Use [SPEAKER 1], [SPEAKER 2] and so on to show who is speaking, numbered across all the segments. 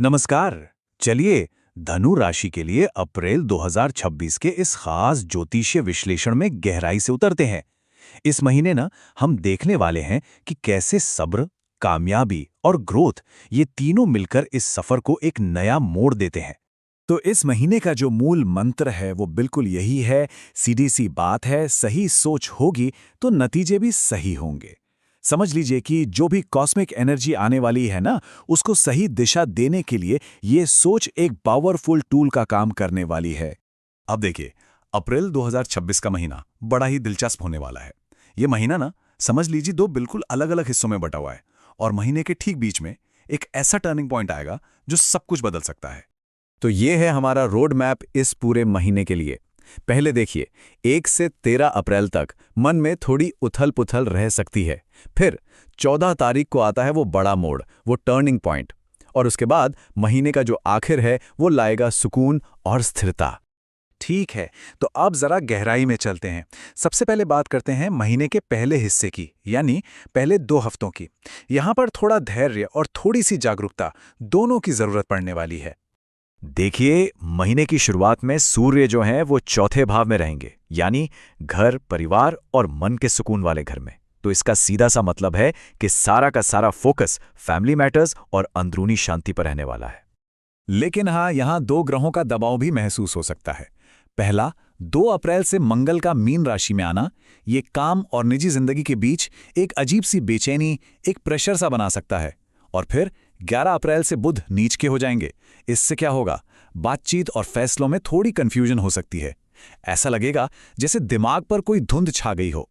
[SPEAKER 1] नमस्कार। चलिए धनु राशि के लिए अप्रैल 2026 के इस खास ज्योतिषीय विश्लेषण में गहराई से उतरते हैं। इस महीने ना हम देखने वाले हैं कि कैसे सब्र, कामयाबी और ग्रोथ ये तीनों मिलकर इस सफर को एक नया मोड़ देते हैं।
[SPEAKER 2] तो इस महीने का जो मूल मंत्र है वो बिल्कुल यही है। सीधी सी बात है, सही सोच होगी तो नतीजे भी सही होंगे। समझ लीजिए कि जो भी कॉस्मिक एनर्जी आने वाली है ना, उसको सही दिशा देने के लिए ये सोच एक पावरफुल टूल का काम करने वाली है।
[SPEAKER 3] अब देखिए, अप्रैल 2026 का महीना बड़ा ही दिलचस्प होने वाला है। ये महीना ना समझ लीजिए दो बिल्कुल अलग अलग हिस्सों में बटा हुआ है और महीने के ठीक बीच में एक ऐसा टर्निंग पॉइंट आएगा जो सब कुछ बदल सकता है।
[SPEAKER 2] तो ये है हमारा रोड मैप इस पूरे महीने के लिए। पहले देखिए, 1 से 13 अप्रैल तक मन में थोड़ी उथल-पुथल रह सकती है। फिर 14 तारीख को आता है वो बड़ा मोड़, वो टर्निंग पॉइंट। और उसके बाद महीने का जो आखिर है वो लाएगा सुकून और स्थिरता।
[SPEAKER 1] ठीक है, तो अब जरा गहराई में चलते हैं। सबसे पहले बात करते हैं महीने के पहले हिस्से की, यानी पहले 2 हफ्तों की। यहाँ पर थोड़ा धैर्य और थोड़ी सी जागरूकता दोनों की जरूरत पड़ने वाली है।
[SPEAKER 2] देखिए, महीने की शुरुआत में सूर्य जो हैं वो चौथे भाव में रहेंगे, यानी घर, परिवार और मन के सुकून वाले घर में। तो इसका सीधा सा मतलब है कि सारा का सारा फोकस फैमिली मैटर्स और अंदरूनी शांति पर रहने वाला है। लेकिन हाँ, यहाँ 2 ग्रहों का दबाव भी महसूस हो सकता है। पहला, 2 अप्रैल से मंगल का मीन राशि में आना, ये काम और निजी जिंदगी के बीच एक अजीब सी बेचैनी, एक प्रेशर सा बना सकता है। और फिर 11 अप्रैल से बुध नीच के हो जाएंगे। इससे क्या होगा? बातचीत और फैसलों में थोड़ी कंफ्यूजन हो सकती है। ऐसा लगेगा जैसे दिमाग पर कोई धुंध छा गई हो।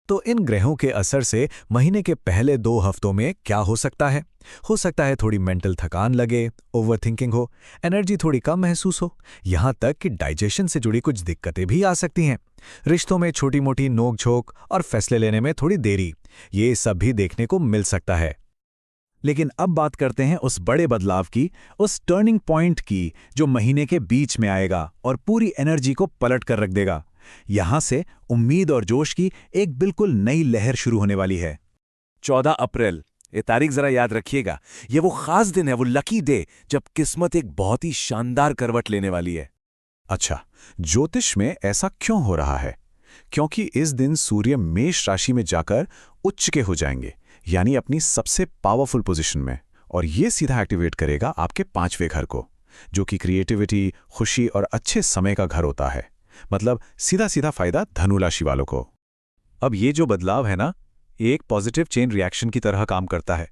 [SPEAKER 2] तो इन ग्रहों के असर से महीने के पहले 2 हफ्तों में क्या हो सकता है? हो सकता है थोड़ी मेंटल थकान लगे, ओवरथिंकिंग हो, एनर्जी थोड़ी कम महसूस हो, यहाँ तक कि डाइजेशन से जुड़ी कुछ दिक्कतें भी आ सकती हैं। रिश्तों में छोटी-मोटी नोक-झोंक और फैसले लेने में थोड़ी देरी, ये सब भी देखने को मिल सकता है। लेकिन अब बात करते हैं उस बड़े बदलाव की, उस टर्निंग पॉइंट की, जो महीने के बीच में आएगा और पूरी एनर्जी को पलट कर रख देगा। यहां से उम्मीद और जोश की एक बिल्कुल नई लहर शुरू होने वाली है।
[SPEAKER 1] 14 अप्रैल, ये तारीख जरा याद रखिएगा। ये वो खास दिन है, वो लकी डे, जब किस्मत एक बहुत ही शानदार करवट लेने वाली है।
[SPEAKER 2] अच्छा, ज्योतिष में ऐसा क्यों हो रहा है? क्योंकि इस दिन सूर्य मेष राशि में जाकर उच्च के हो जाएंगे, यानी अपनी सबसे पावरफुल पोजीशन में। और ये सीधा एक्टिवेट करेगा आपके 5वें घर को, जो कि क्रिएटिविटी, खुशी और अच्छे समय का घर होता है। मतलब सीधा सीधा फायदा धनु राशि वालों को। अब ये जो बदलाव है ना, एक पॉजिटिव चेन रिएक्शन की तरह काम करता है।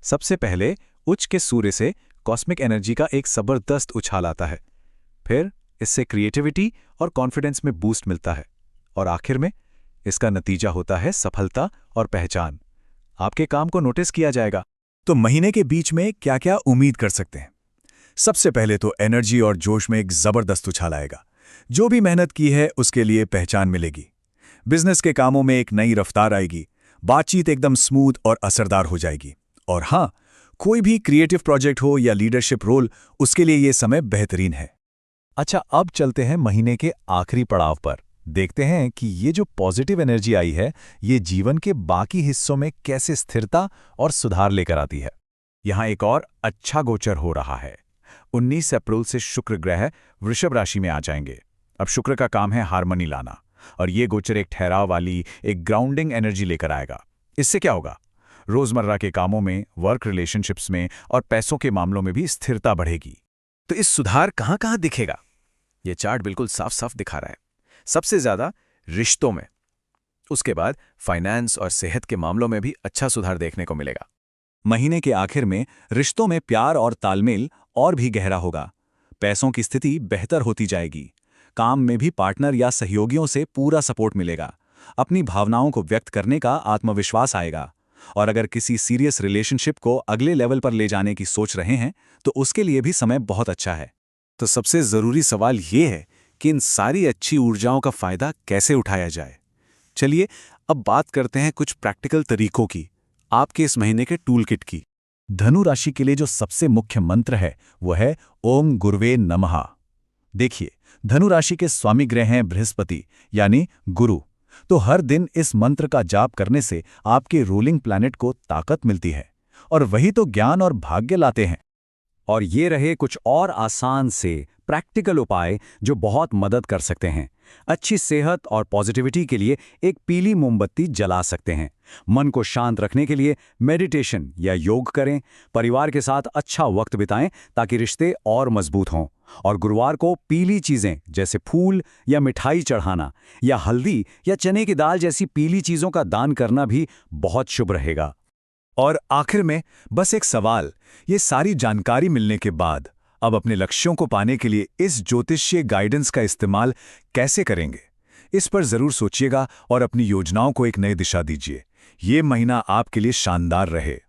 [SPEAKER 2] सबसे पहले उच्च के सूर्य से कॉस्मिक एनर्जी का एक जबरदस्त उछाल आता है। फिर इससे क्रिएटिविटी और कॉन्फिडेंस में बूस्ट मिलता है। और आखिर में इसका नतीजा होता है सफलता और पहचान। आपके काम को नोटिस किया जाएगा। तो महीने के बीच में क्या क्या उम्मीद कर सकते हैं? सबसे पहले तो एनर्जी और जोश में एक जबरदस्त उछाल आएगा। जो भी मेहनत की है उसके लिए पहचान मिलेगी। बिजनेस के कामों में एक नई रफ्तार आएगी। बातचीत एकदम स्मूथ और असरदार हो जाएगी। और हाँ, कोई भी क्रिएटिव प्रोजेक्ट हो या लीडरशिप रोल, उसके लिए ये समय बेहतरीन है। अच्छा, अब चलते हैं महीने के आखिरी पड़ाव पर। देखते हैं कि ये जो पॉजिटिव एनर्जी आई है, ये जीवन के बाकी हिस्सों में कैसे स्थिरता और सुधार लेकर आती है। यहाँ एक और अच्छा गोचर हो रहा है। 19 अप्रैल से शुक्र ग्रह वृषभ राशि में आ जाएंगे। अब शुक्र का काम है हार्मनी लाना, और ये गोचर एक ठहराव वाली, एक ग्राउंडिंग एनर्जी लेकर आएगा। इससे क्या होगा? रोजमर्रा के कामों में, वर्क रिलेशनशिप्स में और पैसों के मामलों में भी स्थिरता बढ़ेगी। तो इस सुधार कहाँ कहाँ दिखेगा? ये चार्ट बिल्कुल साफ साफ दिखा रहा है। सबसे ज्यादा रिश्तों में, उसके बाद फाइनेंस और सेहत के मामलों में भी अच्छा सुधार देखने को मिलेगा। महीने के आखिर में रिश्तों में प्यार और तालमेल और भी गहरा होगा। पैसों की स्थिति बेहतर होती जाएगी। काम में भी पार्टनर या सहयोगियों से पूरा सपोर्ट मिलेगा। अपनी भावनाओं को व्यक्त करने का आत्मविश्वास आएगा। और अगर किसी सीरियस रिलेशनशिप को अगले लेवल पर ले जाने की सोच रहे हैं, तो उसके लिए भी समय बहुत अच्छा है। तो सबसे जरूरी सवाल ये है कि इन सारी अच्छी ऊर्जाओं का फायदा कैसे उठाया जाए। चलिए अब बात करते हैं कुछ प्रैक्टिकल तरीकों की, आपके इस महीने के टूल किट की। धनु राशि के लिए जो सबसे मुख्य मंत्र है वो है ओम गुरुवे नमः। देखिए, धनु राशि के स्वामी ग्रह हैं बृहस्पति, यानी गुरु। तो हर दिन इस मंत्र का जाप करने से आपके रूलिंग प्लैनेट को ताकत मिलती है, और वही तो ज्ञान और भाग्य लाते हैं।
[SPEAKER 4] और ये रहे कुछ और आसान से प्रैक्टिकल उपाय जो बहुत मदद कर सकते हैं। अच्छी सेहत और पॉजिटिविटी के लिए एक पीली मोमबत्ती जला सकते हैं। मन को शांत रखने के लिए मेडिटेशन या योग करें। परिवार के साथ अच्छा वक्त बिताएं ताकि रिश्ते और मजबूत हों। और गुरुवार को पीली चीजें जैसे फूल या मिठाई चढ़ाना या हल्दी या चने की दाल जैसी पीली चीजों का दान करना भी बहुत शुभ रहेगा।
[SPEAKER 1] और आखिर में बस एक सवाल, ये सारी जानकारी मिलने के बाद अब अपने लक्ष्यों को पाने के लिए इस ज्योतिषीय गाइडेंस का इस्तेमाल कैसे करेंगे? इस पर जरूर सोचिएगा और अपनी योजनाओं को एक नई दिशा दीजिए। ये महीना आपके लिए शानदार रहे।